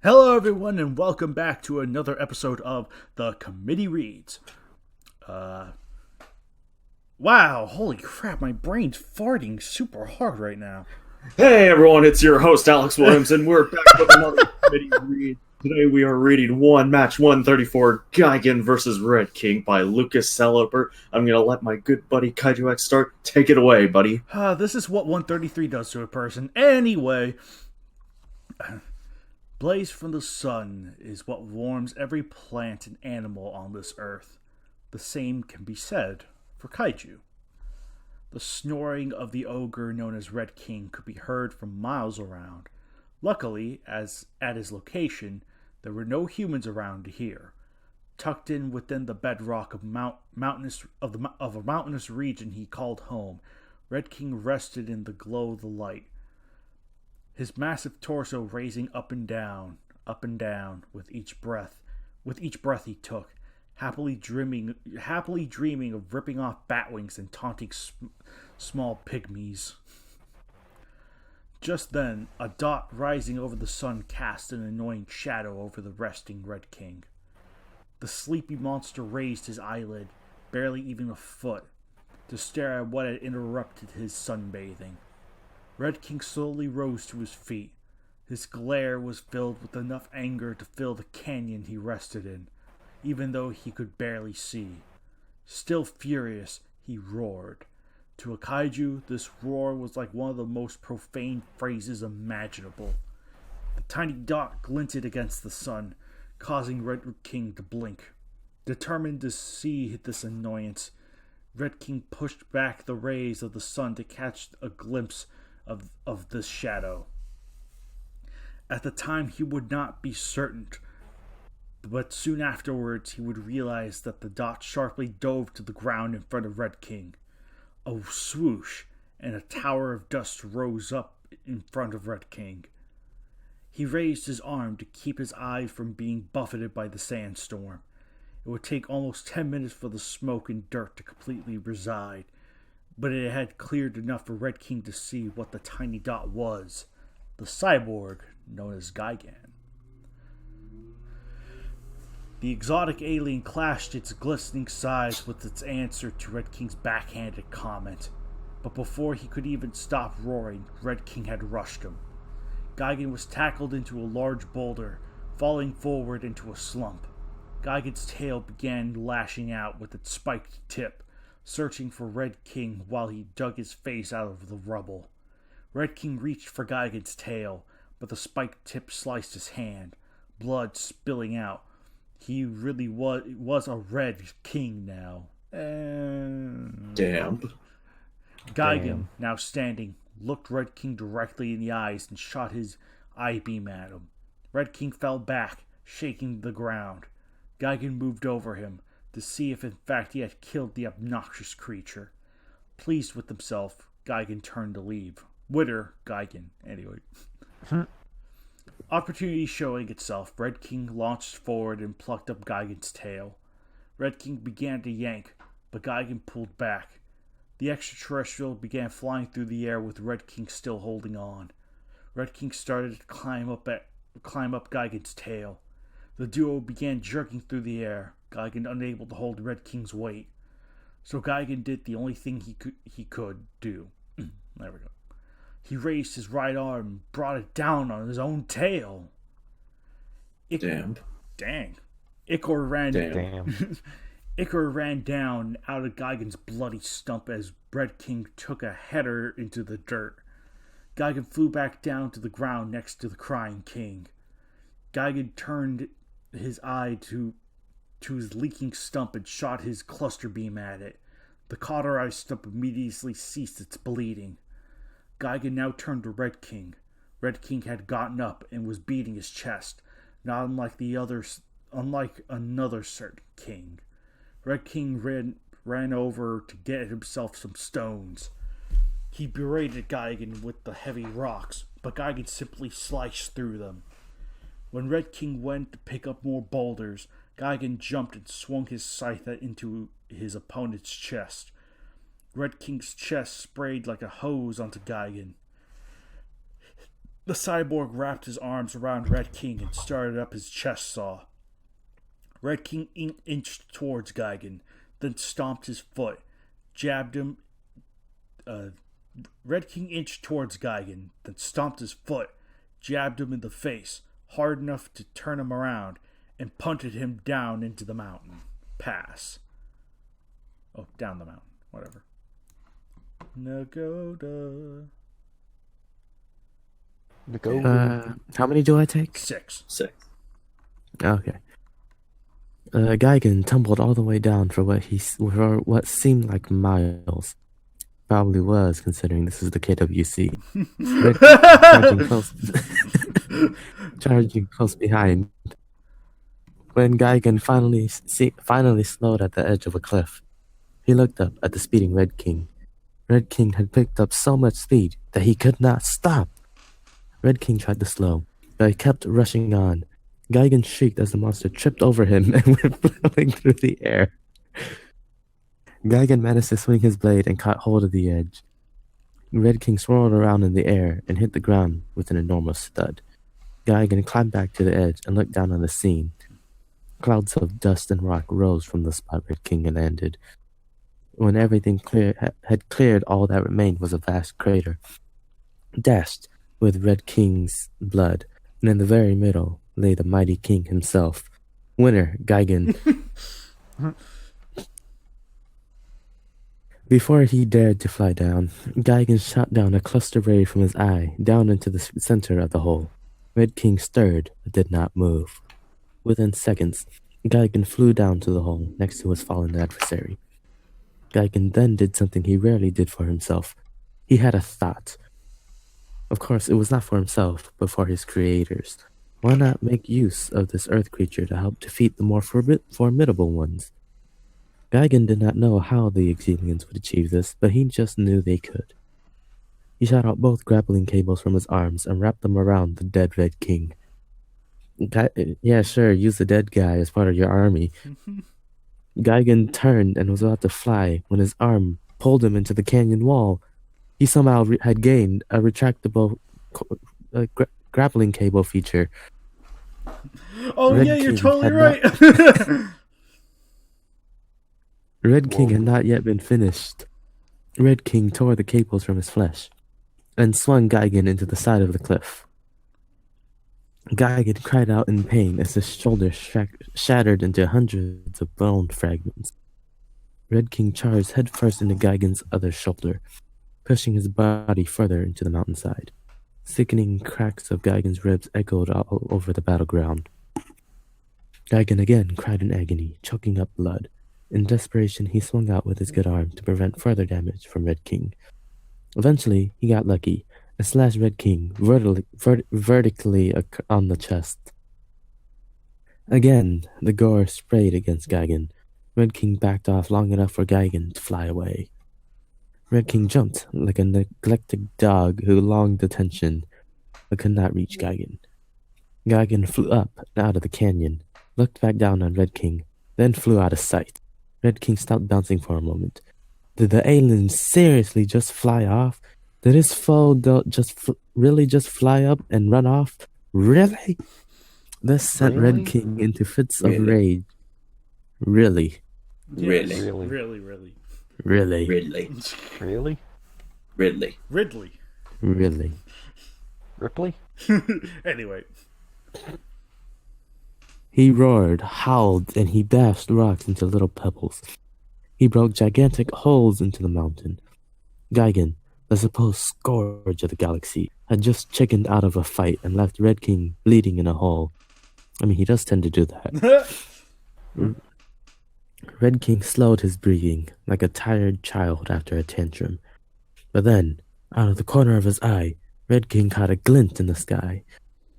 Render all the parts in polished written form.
Hello, everyone, and welcome back to another episode of The Committee Reads. Wow, holy crap, my brain's farting super hard right now. Hey everyone, it's your host Alex Williams, and we're back with another committee read. Today we are reading match 134, Gigan vs. Red King by Lucas Saloper. I'm gonna let my good buddy KWCs start. Take it away, buddy. This is what 133 does to a person. Anyway, blaze from the sun is what warms every plant and animal on this earth. The same can be said for Kaiju. The snoring of the ogre known as Red King could be heard from miles around. Luckily, as at his location, there were no humans around to hear. Tucked in within the bedrock of a mountainous region he called home, Red King rested in the glow of the light. His massive torso raising up and down with each breath he took, happily dreaming of ripping off bat wings and taunting small pygmies. Just then, a dot rising over the sun cast an annoying shadow over the resting Red King. The sleepy monster raised his eyelid, barely even a foot, to stare at what had interrupted his sunbathing. Red King slowly rose to his feet. His glare was filled with enough anger to fill the canyon he rested in, even though he could barely see. Still furious, he roared. To a kaiju, this roar was like one of the most profane phrases imaginable. The tiny dot glinted against the sun, causing Red King to blink. Determined to see this annoyance, Red King pushed back the rays of the sun to catch a glimpse of this shadow. At the time, he would not be certain, but soon afterwards he would realize that the dot sharply dove to the ground in front of Red King. A swoosh, and a tower of dust rose up in front of Red King. He raised his arm to keep his eyes from being buffeted by the sandstorm. It would take almost 10 minutes for the smoke and dirt to completely reside, but it had cleared enough for Red King to see what the tiny dot was: the cyborg known as Gigan. The exotic alien clashed its glistening size with its answer to Red King's backhanded comment, but before he could even stop roaring, Red King had rushed him. Gigan was tackled into a large boulder, falling forward into a slump. Gigan's tail began lashing out with its spiked tip, searching for Red King while he dug his face out of the rubble. Red King reached for Gigan's tail, but the spiked tip sliced his hand, blood spilling out. He really was a Red King now. Damn. Gigan, now standing, looked Red King directly in the eyes and shot his eye beam at him. Red King fell back, shaking the ground. Gigan moved over him to see if in fact he had killed the obnoxious creature. Pleased with himself, Gigan turned to leave. Gigan, anyway. Opportunity showing itself, Red King launched forward and plucked up Gigan's tail. Red King began to yank, but Gigan pulled back. The extraterrestrial began flying through the air with Red King still holding on. Red King started to climb up Gigan's tail. The duo began jerking through the air, Gigan unable to hold Red King's weight. So Gigan did the only thing he could do. There we go. He raised his right arm and brought it down on his own tail. Dang. Ichor ran Damn. down out of Gigan's bloody stump as Red King took a header into the dirt. Gigan flew back down to the ground next to the crying king. Gigan turned his eye to his leaking stump and shot his cluster beam at it. The cauterized stump immediately ceased its bleeding. Gigan now turned to Red King. Red King had gotten up and was beating his chest, not unlike another certain king. Red King ran over to get himself some stones. He berated Gigan with the heavy rocks, but Gigan simply sliced through them. When Red King went to pick up more boulders, Gigan jumped and swung his scythe into his opponent's chest. Red King's chest sprayed like a hose onto Gigan. The cyborg wrapped his arms around Red King and started up his chest saw. Red King inched towards Gigan, then stomped his foot, jabbed him. Red King inched towards Gigan, then stomped his foot, jabbed him in the face, hard enough to turn him around, and punted him down into the mountain pass. Oh, down the mountain. Whatever. Nagoda. How many do I take? 6. Okay. Gigan tumbled all the way down for what seemed like miles. Probably was, considering this is the KWC. Charging close behind. When Gigan finally slowed at the edge of a cliff, he looked up at the speeding Red King. Red King had picked up so much speed that he could not stop. Red King tried to slow, but he kept rushing on. Gigan shrieked as the monster tripped over him and went flailing through the air. Gigan managed to swing his blade and caught hold of the edge. Red King swirled around in the air and hit the ground with an enormous thud. Gigan climbed back to the edge and looked down on the scene. Clouds of dust and rock rose from the spot Red King had landed. When everything had cleared, all that remained was a vast crater, dashed with Red King's blood, and in the very middle lay the mighty king himself. Winner, Gigan. Before he dared to fly down, Gigan shot down a cluster ray from his eye, down into the center of the hole. Red King stirred, but did not move. Within seconds, Gigan flew down to the hole next to his fallen adversary. Gigan then did something he rarely did for himself. He had a thought. Of course, it was not for himself, but for his creators. Why not make use of this earth creature to help defeat the more formidable ones? Gigan did not know how the Exilians would achieve this, but he just knew they could. He shot out both grappling cables from his arms and wrapped them around the dead Red King. Yeah, sure, use the dead guy as part of your army. Gigan turned and was about to fly when his arm pulled him into the canyon wall. He somehow had gained a retractable grappling cable feature. Oh, Red yeah, you're King totally had right. Red King had not yet been finished. Red King tore the cables from his flesh and swung Gigan into the side of the cliff. Gigan cried out in pain as his shoulder shattered into hundreds of bone fragments. Red King charged headfirst into Gigan's other shoulder, pushing his body further into the mountainside. Sickening cracks of Gigan's ribs echoed all over the battleground. Gigan again cried in agony, choking up blood. In desperation, he swung out with his good arm to prevent further damage from Red King. Eventually, he got lucky and slashed Red King vertically on the chest. Again, the gore sprayed against Gigan. Red King backed off long enough for Gigan to fly away. Red King jumped like a neglected dog who longed attention, but could not reach Gigan. Gigan flew up and out of the canyon, looked back down on Red King, then flew out of sight. Red King stopped bouncing for a moment. Did the alien seriously just fly off? Did his foe really just fly up and run off? Really? This sent Red King into fits of rage. Really? Yes, Really? Really. Really? Ridley. Really? Ridley. Really? Ripley? Anyway. He roared, howled, and he dashed rocks into little pebbles. He broke gigantic holes into the mountain. Gigan, the supposed scourge of the galaxy, had just chickened out of a fight and left Red King bleeding in a hole. I mean, he does tend to do that. Red King slowed his breathing, like a tired child after a tantrum. But then, out of the corner of his eye, Red King caught a glint in the sky.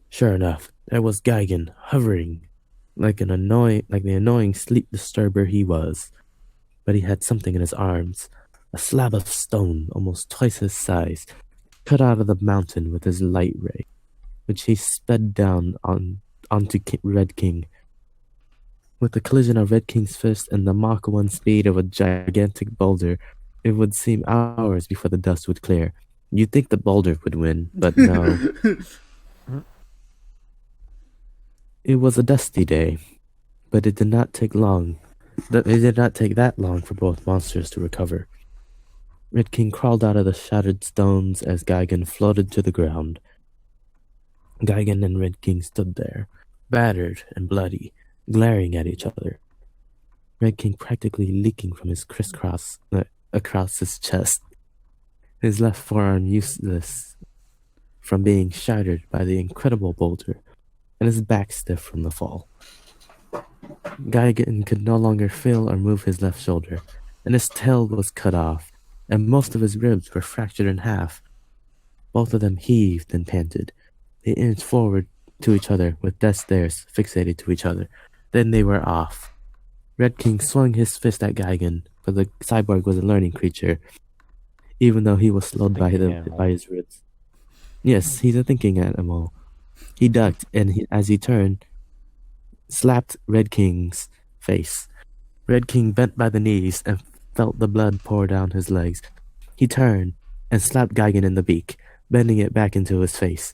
Sure enough, there was Gigan, hovering, like the annoying sleep disturber he was. But he had something in his arms, a slab of stone almost twice his size, cut out of the mountain with his light ray, which he sped down onto Red King. With the collision of Red King's fist and the Mach 1 speed of a gigantic boulder, it would seem hours before the dust would clear. You'd think the boulder would win, but no. It was a dusty day, but it did not take long. It did not take that long for both monsters to recover. Red King crawled out of the shattered stones as Gigan floated to the ground. Gigan and Red King stood there, battered and bloody, glaring at each other. Red King practically leaking from his crisscross across his chest. His left forearm useless from being shattered by the incredible boulder, and his back stiff from the fall. Gigan could no longer feel or move his left shoulder, and his tail was cut off, and most of his ribs were fractured in half. Both of them heaved and panted. They inched forward to each other with death stares fixated to each other. Then they were off. Red King swung his fist at Gigan, but the cyborg was a learning creature, even though he was slowed by his ribs. Yes, he's a thinking animal. He ducked, and as he turned, slapped Red King's face. Red King bent by the knees and felt the blood pour down his legs. He turned and slapped Gigan in the beak, bending it back into his face.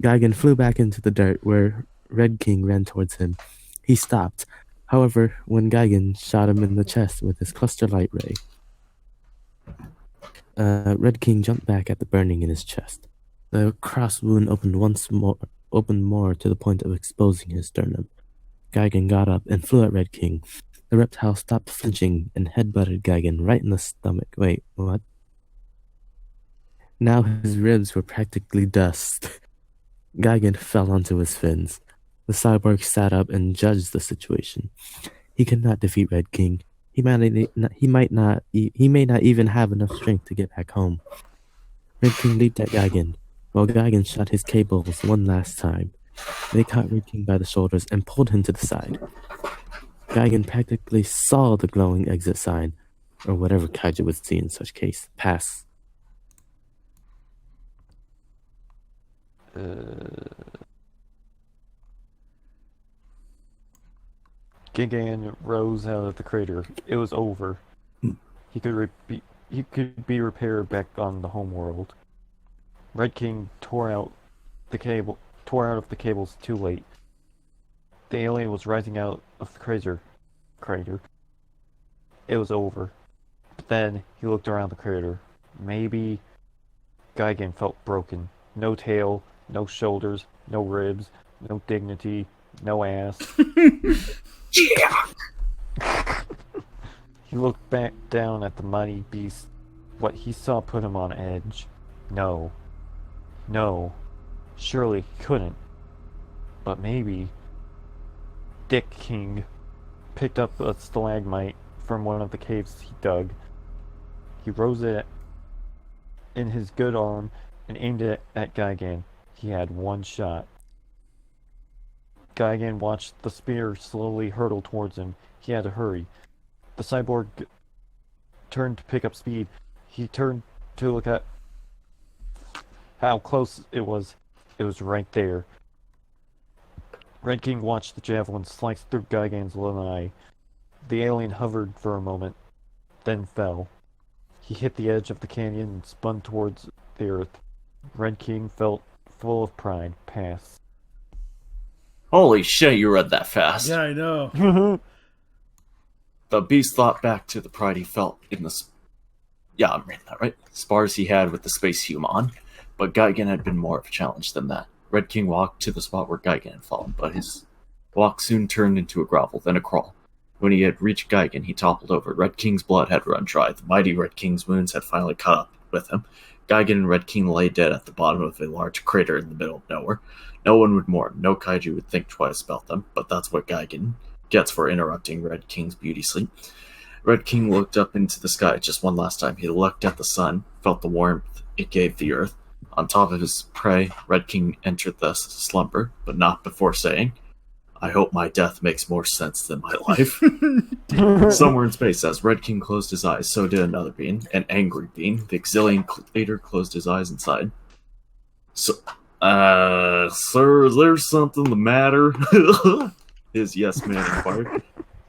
Gigan flew back into the dirt where Red King ran towards him. He stopped, however, when Gigan shot him in the chest with his cluster light ray. Red King jumped back at the burning in his chest. The cross wound opened more to the point of exposing his sternum. Gigan got up and flew at Red King. The reptile stopped flinching and headbutted Gigan right in the stomach. Wait, what? Now his ribs were practically dust. Gigan fell onto his fins. The cyborg sat up and judged the situation. He could not defeat Red King. He may not even have enough strength to get back home. Red King leaped at Gigan, while Gigan shot his cables one last time. They caught Red King by the shoulders and pulled him to the side. Gigan practically saw the glowing exit sign, or whatever Kaiju would see in such case, pass. Gigan rose out of the crater. It was over. He could be repaired back on the homeworld. Red King tore out of the cables too late. The alien was rising out of the crater. It was over. But then he looked around the crater. Maybe Gigan felt broken. No tail, no shoulders, no ribs, no dignity, no ass. He looked back down at the mighty beast. What he saw put him on edge. No. Surely he couldn't. But maybe Dick King picked up a stalagmite from one of the caves he dug. He rose it in his good arm and aimed it at Gigan. He had one shot. Gigan watched the spear slowly hurtle towards him. He had to hurry. The cyborg turned to pick up speed. He turned to look at how close it was. It was right there. Red King watched the javelin slice through Gigan's lanai. The alien hovered for a moment, then fell. He hit the edge of the canyon and spun towards the earth. Red King felt full of pride. Pass. Holy shit, you read that fast. Yeah, I know. The beast thought back to the pride he felt in the... Yeah, I'm reading that right. Spars he had with the space human, but Gigan had been more of a challenge than that. Red King walked to the spot where Gigan had fallen, but his walk soon turned into a grovel, then a crawl. When he had reached Gigan, he toppled over. Red King's blood had run dry. The mighty Red King's wounds had finally caught up with him. Gigan and Red King lay dead at the bottom of a large crater in the middle of nowhere. No one would mourn. No kaiju would think twice about them, but that's what Gigan gets for interrupting Red King's beauty sleep. Red King looked up into the sky just one last time. He looked at the sun, felt the warmth it gave the earth. On top of his prey, Red King entered the slumber, but not before saying, I hope my death makes more sense than my life. Somewhere in space, as Red King closed his eyes, so did another being, an angry being. The Exilian later closed his eyes and sighed. So, sir, is there something the matter? His yes man inquired.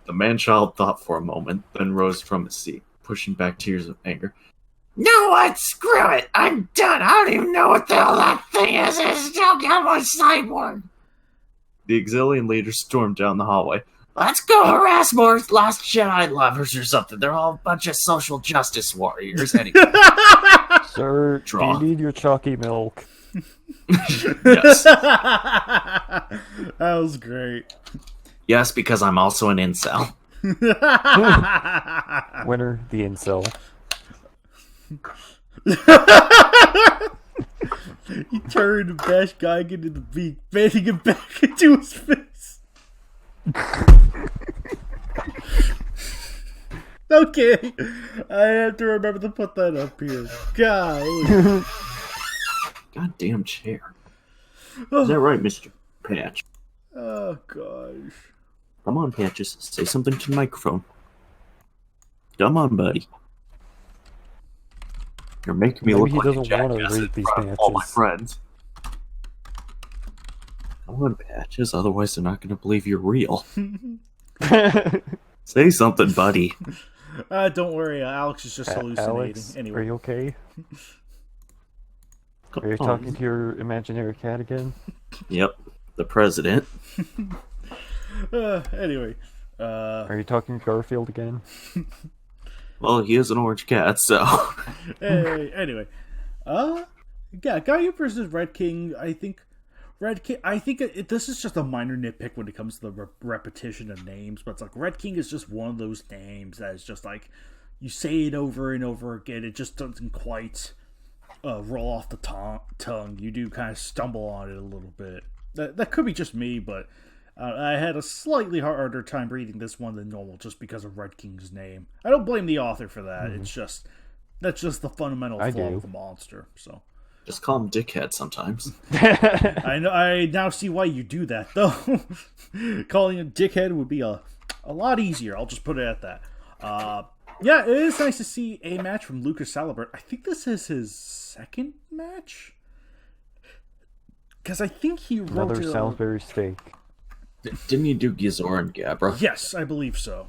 The man-child thought for a moment, then rose from his seat, pushing back tears of anger. know what? Screw it. I'm done. I don't even know what the hell that thing is. It's still got my cyborg. The Exilian leaders stormed down the hallway. Let's go harass more Lost Jedi lovers or something. They're all a bunch of social justice warriors anyway. Sir, Draw. do you need your chalky milk? Yes. That was great. Yes, because I'm also an incel. Winner, the incel. He turned and bashed Gigan into the beak, bending it back into his face. Okay, I have to remember to put that up here. God. Goddamn chair. Is that right, Mr. Patch? Oh, gosh. Come on, Patches. Say something to the microphone. Come on, buddy. You're making me Maybe look he like a doesn't wanna jackass read in these front of all my patches. friends. Come on, Patches. Otherwise, they're not going to believe you're real. Say something, buddy. Don't worry, Alex is just hallucinating. Alex, Anyway. are you okay? Come Are you on. talking to your imaginary cat again? Yep, the president. Anyway. Are you talking to Garfield again? Well, he is an orange cat, so. Hey, anyway. Yeah, Kaiju versus Red King, I think... this is just a minor nitpick when it comes to the repetition of names, but it's like Red King is just one of those names that is just like, you say it over and over again, it just doesn't quite roll off the tongue. You do kind of stumble on it a little bit. That could be just me, but I had a slightly harder time reading this one than normal just because of Red King's name. I don't blame the author for that. Mm-hmm. That's just the fundamental I flaw do. of the monster. So Just call him Dickhead sometimes. I know. I now see why you do that, though. Calling him Dickhead would be a lot easier. I'll just put it at that. Yeah, it is nice to see a match from Lucas Salabert. I think this is his second match, because I think he wrote Another it Salisbury steak. Didn't you do Gizor and Gabra? Yes, I believe so.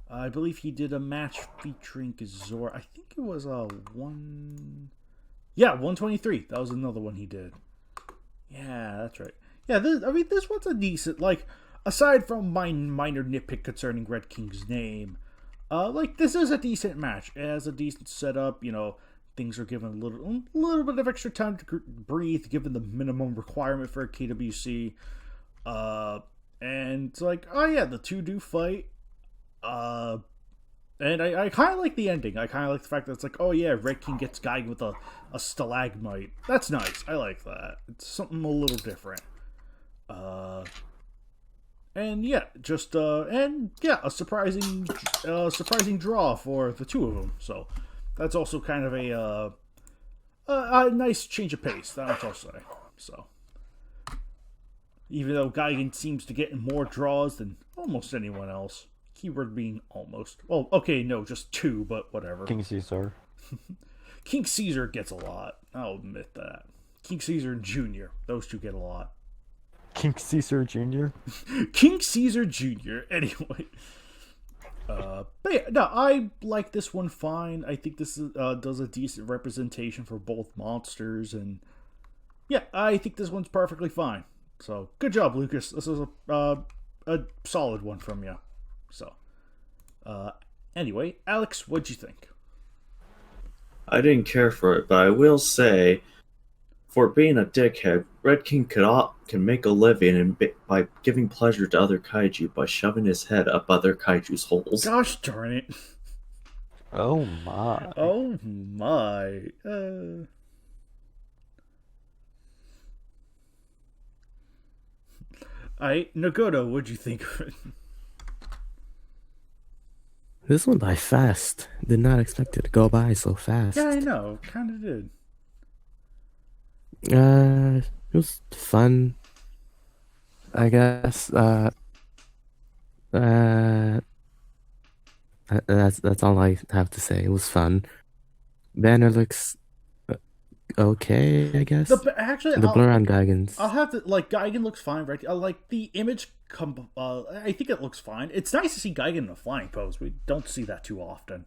I believe he did a match featuring Gazor. I think it was a 123. That was another one he did. Yeah, that's right. Yeah, this one's a decent, like, aside from my minor nitpick concerning Red King's name, this is a decent match. It has a decent setup, things are given a little bit of extra time to breathe, given the minimum requirement for a KWC. And it's like, oh yeah, the two do fight. And I kind of like the ending. I kind of like the fact that it's like, oh yeah, Red King gets Gigan with a stalagmite. That's nice. I like that. It's something a little different. And yeah, a surprising draw for the two of them. So that's also kind of a nice change of pace. That's what I'll say. So even though Gigan seems to get more draws than almost anyone else. Keyword being almost. Well, okay, no, just two, but whatever. King Caesar. King Caesar gets a lot. I'll admit that. King Caesar and Jr. Those two get a lot. King Caesar Jr.? King Caesar Jr. Anyway. But yeah, no, I like this one fine. I think this does a decent representation for both monsters, and yeah, I think this one's perfectly fine. So, good job, Lucas. This is a solid one from you. So, anyway, Alex, what'd you think? I didn't care for it, but I will say, for being a dickhead, Red King can make a living by giving pleasure to other kaiju by shoving his head up other kaiju's holes. Gosh darn it. Oh my. Oh my. Nagoda, what'd you think of it? This went by fast. Did not expect it to go by so fast. Yeah, I know. Kind of did. It was fun. I guess. That's all I have to say. It was fun. Banner looks okay, I guess. Actually, The blur on Gigan's. I'll have to like Gigan looks fine, right? Like the image I think it looks fine. It's nice to see Gigan in a flying pose. We don't see that too often.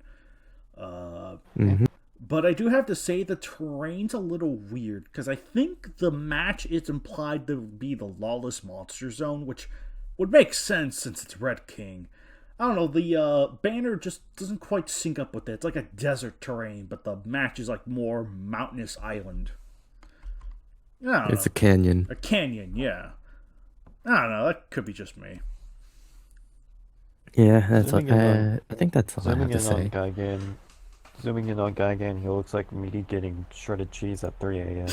But I do have to say the terrain's a little weird because I think the match is implied to be the Lawless Monster Zone, which would make sense since it's Red King. I don't know, the banner just doesn't quite sync up with it. It's like a desert terrain, but the match is like more mountainous island. It's a canyon. A canyon, yeah. I don't know, that could be just me. Yeah, that's what I think that's all I have to say. Zooming in on Gigan, he looks like me getting shredded cheese at 3 a.m.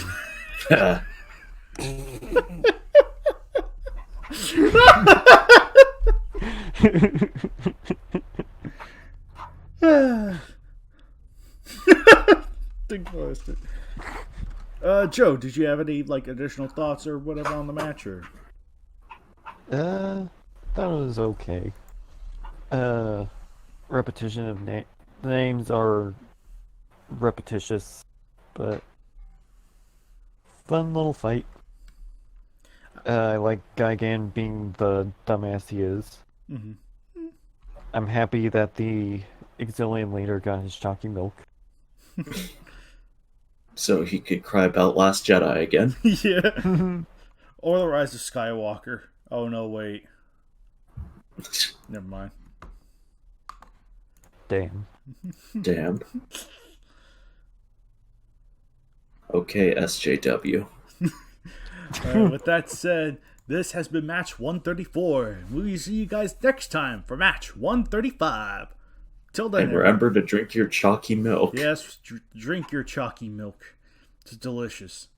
Think posted. Joe, did you have any like additional thoughts or whatever on the match? Or thought it was okay. Repetition of names are repetitious, but fun little fight. I like Gigan being the dumbass he is. Mm-hmm. I'm happy that the Exilian leader got his chalky milk. So he could cry about Last Jedi again. Yeah. Or the Rise of Skywalker. Oh no, wait. Never mind. Damn. Okay, SJW. With that said, this has been match 134. We'll see you guys next time for match 135. Till then, And remember to drink your chalky milk. Yes, drink your chalky milk. It's delicious.